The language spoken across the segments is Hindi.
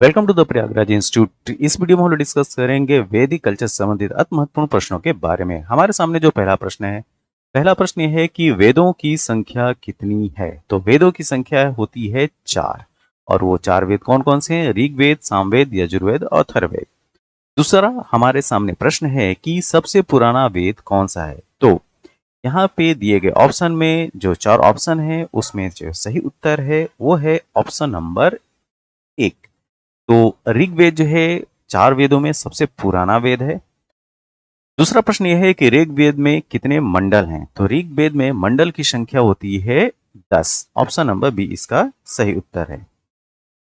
Welcome to the Prayagraj institute. इस वीडियो में हम लोग डिस्कस करेंगे वैदिक कल्चर से संबंधित अति महत्वपूर्ण प्रश्नों के बारे में। हमारे सामने जो पहला प्रश्न है, पहला प्रश्न यह है कि वेदों की संख्या कितनी है। तो वेदों की संख्या होती है 4, और वो 4 वेद कौन कौन से हैं? ऋग्वेद, सामवेद, यजुर्वेद और अथर्ववेद। दूसरा हमारे सामने प्रश्न है कि सबसे पुराना वेद कौन सा है। तो यहाँ पे दिए गए ऑप्शन में जो 4 ऑप्शन है उसमें जो सही उत्तर है वो है ऑप्शन नंबर 1। तो ऋग्वेद जो है 4 वेदों में सबसे पुराना वेद है। दूसरा प्रश्न यह है कि ऋग्वेद में कितने मंडल हैं। तो ऋग्वेद में मंडल की संख्या होती है 10। ऑप्शन नंबर बी इसका सही उत्तर है।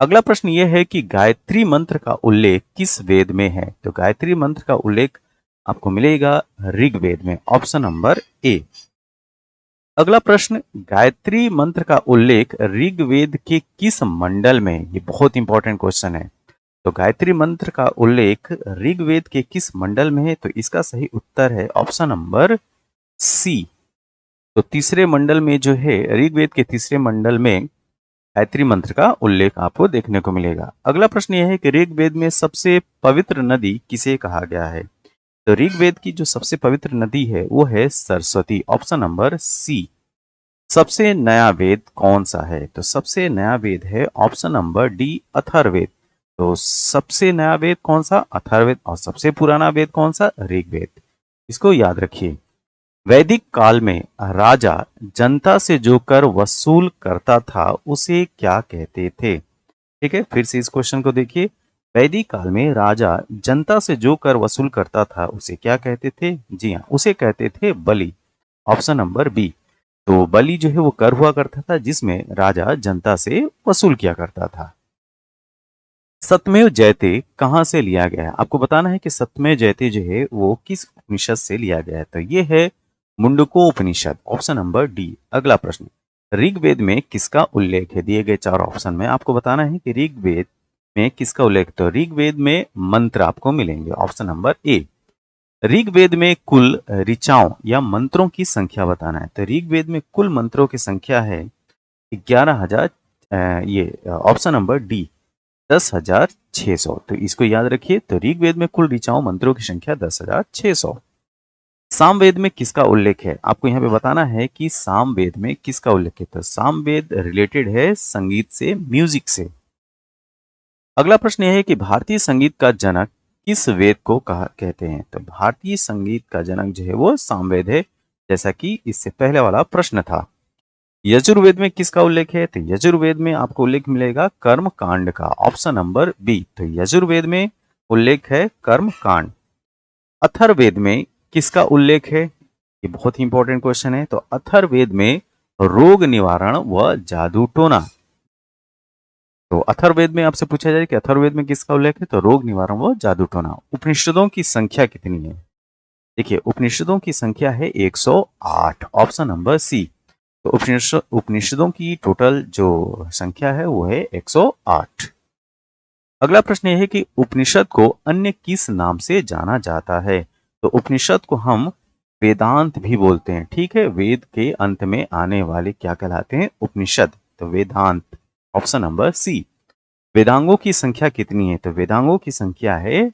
अगला प्रश्न यह है कि गायत्री मंत्र का उल्लेख किस वेद में है। तो गायत्री मंत्र का उल्लेख आपको मिलेगा ऋग्वेद में। Option number A. अगला प्रश्न, गायत्री मंत्र का उल्लेख ऋग्वेद के किस मंडल में? ये बहुत इंपॉर्टेंट क्वेश्चन है। तो गायत्री मंत्र का उल्लेख ऋग्वेद के किस मंडल में है? तो इसका सही उत्तर है ऑप्शन नंबर सी। तो तीसरे मंडल में जो है, ऋग्वेद के तीसरे मंडल में गायत्री मंत्र का उल्लेख आपको देखने को मिलेगा। अगला प्रश्न यह है कि ऋग्वेद में सबसे पवित्र नदी किसे कहा गया है। तो ऋग्वेद की जो सबसे पवित्र नदी है वो है सरस्वती। ऑप्शन नंबर सी। सबसे नया वेद कौन सा है? तो सबसे नया वेद है ऑप्शन नंबर डी, अथर्ववेद। तो सबसे नया वेद कौन सा? अथर्ववेद। और सबसे पुराना वेद कौन सा? ऋग्वेद। इसको याद रखिए। वैदिक काल में राजा जनता से जो कर वसूल करता था उसे क्या कहते थे? ठीक है, फिर से इस क्वेश्चन को देखिए। वैदिक काल में राजा जनता से जो कर वसूल करता था उसे क्या कहते थे? जी हाँ, उसे कहते थे बलि। Option number B. तो बलि जो है वो कर हुआ करता था जिसमें राजा जनता से वसूल किया करता था। सत्यमेव जयते कहां से लिया गया है? आपको बताना है कि सत्यमेव जयते जो है वो किस उपनिषद से लिया गया है। तो ये है Mundaka Upanishad. Option number D. अगला प्रश्न, ऋग्वेद में किसका उल्लेख है? दिए गए 4 ऑप्शन में आपको बताना है कि ऋग्वेद में किसका उल्लेख। तो ऋग्वेद में मंत्र आपको मिलेंगे। Option number A. ऋग्वेद में कुल ऋचाओं या मंत्रों की संख्या बताना है। तो ऋग्वेद में कुल मंत्रों की संख्या है 11,000। ये ऑप्शन नंबर डी, 10,600। तो इसको याद रखिए। तो ऋग्वेद में कुल ऋचाओं मंत्रों की संख्या 10,600। सामवेद में किसका उल्लेख है? आपको यहाँ पे बताना है कि सामवेद में किसका उल्लेख है। तो सामवेद रिलेटेड है संगीत से, म्यूजिक से। अगला प्रश्न यह है कि भारतीय संगीत का जनक किस वेद को कहा कहते हैं। तो भारतीय संगीत का जनक जो है वो सामवेद है, जैसा कि इससे पहले वाला प्रश्न था। यजुर्वेद में किसका उल्लेख है? तो यजुर्वेद में आपको उल्लेख मिलेगा कर्म कांड का। Option number B. तो यजुर्वेद में उल्लेख है कर्म कांड। अथर्ववेद में किसका उल्लेख है? ये बहुत ही इंपॉर्टेंट क्वेश्चन है। तो अथर्ववेद में रोग निवारण व जादू टोना। तो अथर्ववेद में आपसे पूछा जाए कि अथर्ववेद में किसका उल्लेख है? तो रोग निवारण व जादू टोना। उपनिषदों की संख्या कितनी है? देखिए, उपनिषदों की संख्या है 108। Option number C. तो उपनिषदों की टोटल जो संख्या है वो है 108। अगला प्रश्न यह है कि उपनिषद को अन्य किस नाम से जाना जाता है। तो उपनिषद को हम वेदांत भी बोलते हैं। ठीक है, वेद के अंत में आने वाले क्या कहलाते हैं? उपनिषद। तो वेदांत। ऑप्शन नंबर सी। वेदांगों की संख्या कितनी है? तो वेदांगों की संख्या है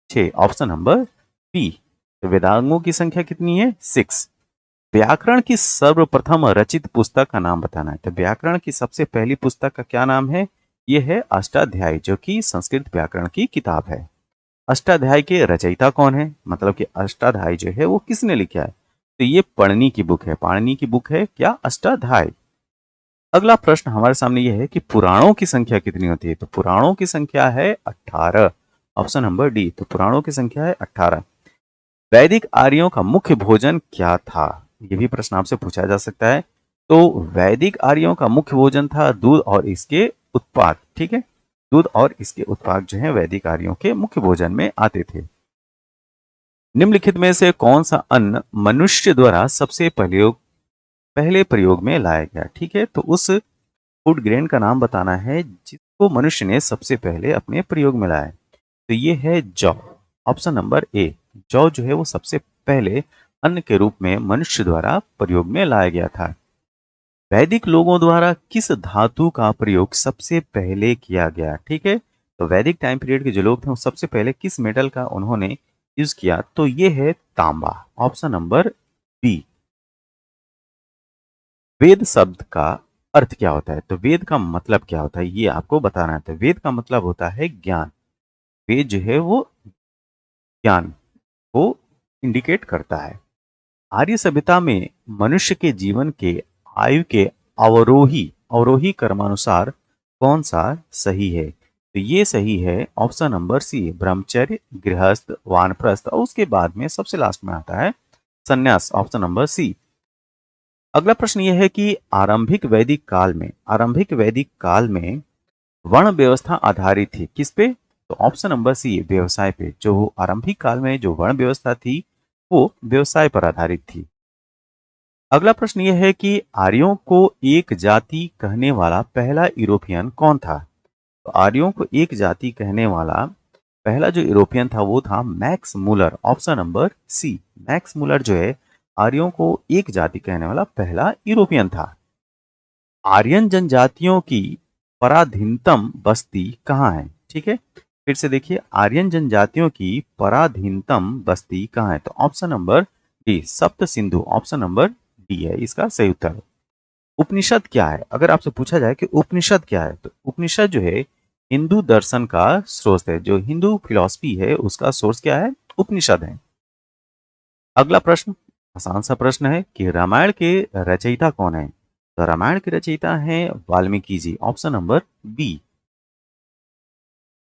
6। Option number B. तो वेदांगों की संख्या कितनी है? 6। व्याकरण की सर्वप्रथम रचित पुस्तक का नाम बताना है। तो व्याकरण की सबसे पहली पुस्तक का क्या नाम है? यह है अष्टाध्यायी, जो कि संस्कृत व्याकरण की किताब है। अष्टाध्यायी के रचयिता कौन है? मतलब कि अष्टाध्यायी जो है वो किसने लिखा है? तो ये पाणिनि की बुक है। पाणिनि की बुक है क्या? अष्टाध्यायी। अगला प्रश्न हमारे सामने यह है कि पुराणों की संख्या कितनी होती है। तो पुराणों की संख्या है 18। Option number D. तो पुराणों की संख्या है 18। वैदिक आर्यों का मुख्य भोजन क्या था? ये भी प्रश्न आपसे पूछा जा सकता है। तो वैदिक आर्यों का मुख्य भोजन था दूध और इसके उत्पाद। ठीक है, दूध और इसके उत्पाद जो है वैदिक आर्यों के मुख्य भोजन में आते थे। निम्नलिखित में से कौन सा अन्न मनुष्य द्वारा सबसे पहले प्रयोग में लाया गया? ठीक है, तो उस फूड ग्रेन का नाम बताना है जिसको मनुष्य ने सबसे पहले अपने प्रयोग में लाया। तो ये है जौ। Option number A. जौ जो है वो सबसे पहले अन्न के रूप में मनुष्य द्वारा प्रयोग में लाया गया था। वैदिक लोगों द्वारा किस धातु का प्रयोग सबसे पहले किया गया? ठीक है, तो वैदिक टाइम पीरियड के जो लोग थे वो सबसे पहले किस मेटल का उन्होंने यूज किया, तो ये है तांबा, ऑप्शन नंबर बी। वेद शब्द का अर्थ क्या होता है, तो वेद का मतलब क्या होता है ये आपको बताना है। तो वेद का मतलब होता है ज्ञान। वेद जो है वो ज्ञान को इंडिकेट करता है। आर्य सभ्यता में मनुष्य के जीवन के आयु के अवरोही अवरोही क्रमानुसार कौन सा सही है, तो ये सही है ऑप्शन नंबर सी, ब्रह्मचर्य, गृहस्थ, वानप्रस्थ और उसके बाद में सबसे लास्ट में आता है संन्यास, ऑप्शन नंबर सी। अगला प्रश्न यह है कि आरंभिक वैदिक काल में वर्ण व्यवस्था आधारित थी किस पे, तो ऑप्शन नंबर सी, व्यवसाय पे। जो आरंभिक काल में जो वर्ण व्यवस्था थी वो व्यवसाय पर आधारित थी। अगला प्रश्न यह है कि आर्यों को एक जाति कहने वाला पहला यूरोपियन कौन था, तो आर्यों को एक जाति कहने वाला पहला जो यूरोपियन था वो था Max Muller, option number C. Max Muller जो है आर्यों को एक जाति कहने वाला पहला यूरोपियन था। आर्यन जनजातियों की पराधीनतम बस्ती कहाँ है, ठीक है, फिर से देखिए, आर्यन जनजातियों की पराधीनतम बस्ती कहाँ है, तो ऑप्शन नंबर डी, सप्त सिंधु, ऑप्शन नंबर डी है इसका सही उत्तर। उपनिषद क्या है, अगर आपसे पूछा जाए कि उपनिषद क्या है, तो उपनिषद जो है हिंदू दर्शन का स्रोत है। जो हिंदू फिलॉसफी है उसका सोर्स क्या है, उपनिषद है। अगला प्रश्न आसान सा प्रश्न है कि रामायण के रचयिता कौन है, तो रामायण के रचयिता हैं Valmiki ji, option number B.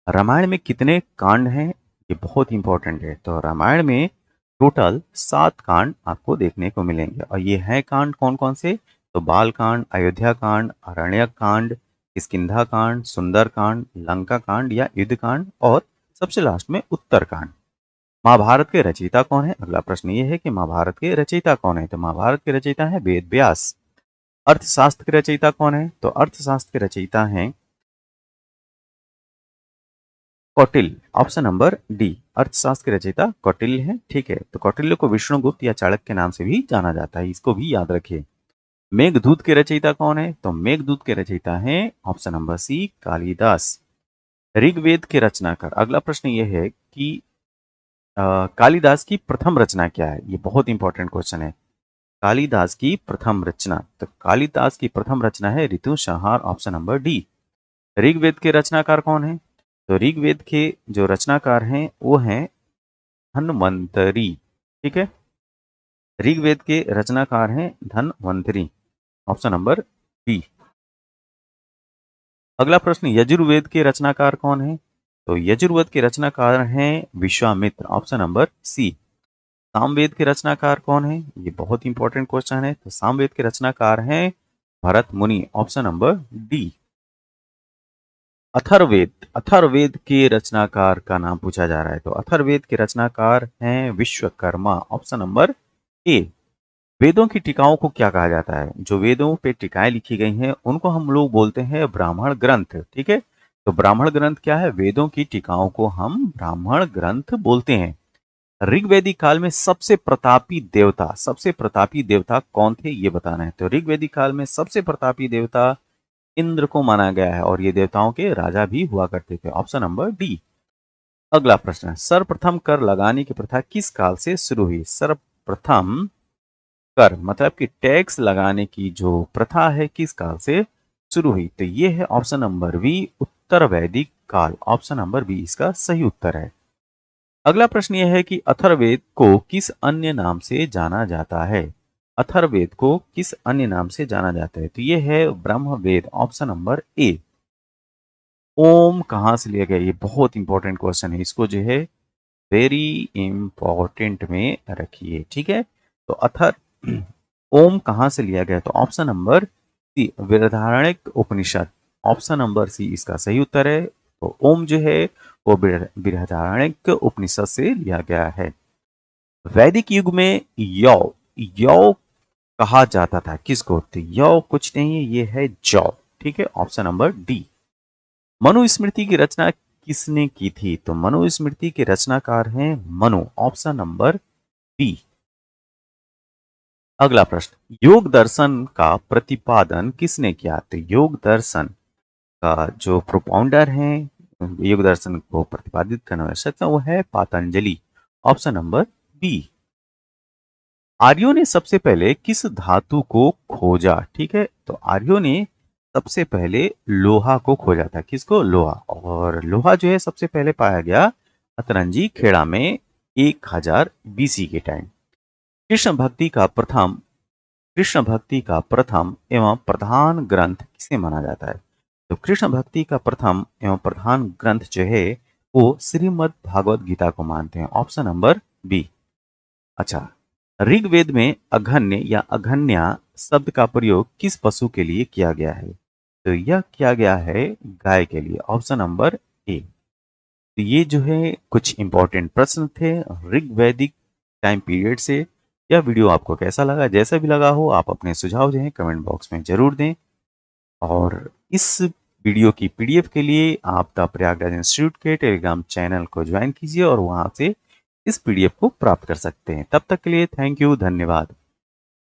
Ramayan में कितने कांड हैं, ये बहुत इंपॉर्टेंट है। तो रामायण में टोटल 7 कांड आपको देखने को मिलेंगे और ये हैं कांड कौन कौन से, तो बाल कांड, अयोध्या कांड, अरण्यक कांड, किष्किंधा कांड, सुंदर कांड, लंका कांड या युद्ध कांड और सबसे लास्ट में उत्तर कांड। महाभारत के रचयिता कौन है, अगला प्रश्न ये है कि महाभारत के रचयिता कौन है, तो महाभारत के रचयिता है वेद व्यास। अर्थशास्त्र के रचयिता कौन है, तो अर्थशास्त्र के रचयिता हैं कौटिल्य, ऑप्शन नंबर डी। अर्थशास्त्र के रचयिता कौटिल्य है, ठीक है। तो कौटिल्य को विष्णुगुप्त या चाणक्य के नाम से भी जाना जाता है, इसको भी याद रखिए। मेघदूत के रचयिता कौन है, तो मेघदूत के रचयिता हैं option number C, Kalidas. Rigveda के रचनाकार, अगला प्रश्न यह है कि कालिदास की प्रथम रचना क्या है, ये बहुत इंपॉर्टेंट क्वेश्चन है। कालिदास की प्रथम रचना, तो कालिदास की प्रथम रचना है ऋतु संहार, ऑप्शन नंबर डी। ऋग्वेद के रचनाकार कौन है, तो ऋग्वेद के जो रचनाकार हैं वो हैं धन्वंतरी, ठीक है। ऋग्वेद के रचनाकार हैं धन्वंतरी, ऑप्शन नंबर बी। अगला प्रश्न यजुर्वेद के रचनाकार कौन है, तो यजुर्वेद के रचनाकार हैं Vishwamitra, option number C. Samaveda के रचनाकार कौन है, ये बहुत इंपॉर्टेंट क्वेश्चन है, तो सामवेद के रचनाकार हैं भरत मुनि, ऑप्शन नंबर डी। अथर्ववेद के रचनाकार का नाम पूछा जा रहा है, तो अथर्ववेद के रचनाकार हैं विश्वकर्मा, ऑप्शन नंबर ए। वेदों की टीकाओं को क्या कहा जाता है, जो वेदों पे टीकाएं लिखी गई हैं उनको हम लोग बोलते हैं ब्राह्मण ग्रंथ, ठीक है। तो ब्राह्मण ग्रंथ क्या है, वेदों की टीकाओं को हम ब्राह्मण ग्रंथ बोलते हैं। ऋग्वेदिक काल में सबसे प्रतापी देवता कौन थे ये बताना है, तो ऋग्वेदिक काल में सबसे प्रतापी देवता इंद्र को माना गया है और ये देवताओं के राजा भी हुआ करते थे, ऑप्शन नंबर डी। अगला प्रश्न है सर्वप्रथम कर लगाने की प्रथा किस काल से शुरू हुई, सर्वप्रथम कर मतलब कि टैक्स लगाने की जो प्रथा है किस काल से शुरू हुई, तो ये है ऑप्शन नंबर बी, उत्तर वैदिक काल, ऑप्शन नंबर बी इसका सही उत्तर है। अगला प्रश्न यह है कि अथर्ववेद को किस अन्य नाम से जाना जाता है, अथर्ववेद को किस अन्य नाम से जाना जाता है, तो ये है ब्रह्मवेद, ऑप्शन नंबर ए। ओम कहाँ से लिया गया, ये बहुत इंपॉर्टेंट क्वेश्चन है, इसको जो है वेरी इंपॉर्टेंट में रखिए, ठीक है। तो अथर ओम कहाँ से लिया गया, तो ऑप्शन नंबर सी, बृहदारण्यक उपनिषद, ऑप्शन नंबर सी इसका सही उत्तर है। तो ओम जो है वो बृहदारण्यक उपनिषद से लिया गया है। वैदिक युग में यौ यौ कहा जाता था किसको, तो यौ कुछ नहीं है, ये है जौ, ठीक है, ऑप्शन नंबर डी। मनुस्मृति की रचना किसने की थी, तो मनुस्मृति के रचनाकार हैं मनु, ऑप्शन नंबर बी। अगला प्रश्न योग दर्शन का प्रतिपादन किसने किया, तो योग दर्शन का जो प्रोपाउंडर हैं योग दर्शन को प्रतिपादित करने वाला शख्स वो है पातंजलि। Option number B. आर्यों ने सबसे पहले किस धातु को खोजा? ठीक है, तो आर्यों ने सबसे पहले लोहा को खोजा था। किसको? लोहा। और लोहा जो है सबसे पहले पाया गया अतरंजी खेड़ा में 1000 बीसी के टाइम। कृष्ण भक्ति का प्रथम एवं प्रधान ग्रंथ किसे माना जाता है? तो कृष्ण भक्ति का प्रथम एवं प्रधान ग्रंथ जो है वो श्रीमद् भागवत गीता को मानते हैं। Option number B. अच्छा, ऋग्वेद में अघन्य या अघन्या शब्द का प्रयोग किस पशु के लिए किया गया है? तो यह किया गया है गाय के लिए। Option number A. तो ये जो है कुछ इंपॉर्टेंट प्रश्न थे ऋग्वैदिक टाइम पीरियड से। यह वीडियो आपको कैसा लगा? जैसा भी लगा हो आप अपने सुझाव जो है कमेंट बॉक्स में जरूर दें। और इस वीडियो की पीडीएफ के लिए आप द प्रयागराज इंस्टीट्यूट के टेलीग्राम चैनल को ज्वाइन कीजिए और वहां से इस पीडीएफ को प्राप्त कर सकते हैं। तब तक के लिए थैंक यू, धन्यवाद।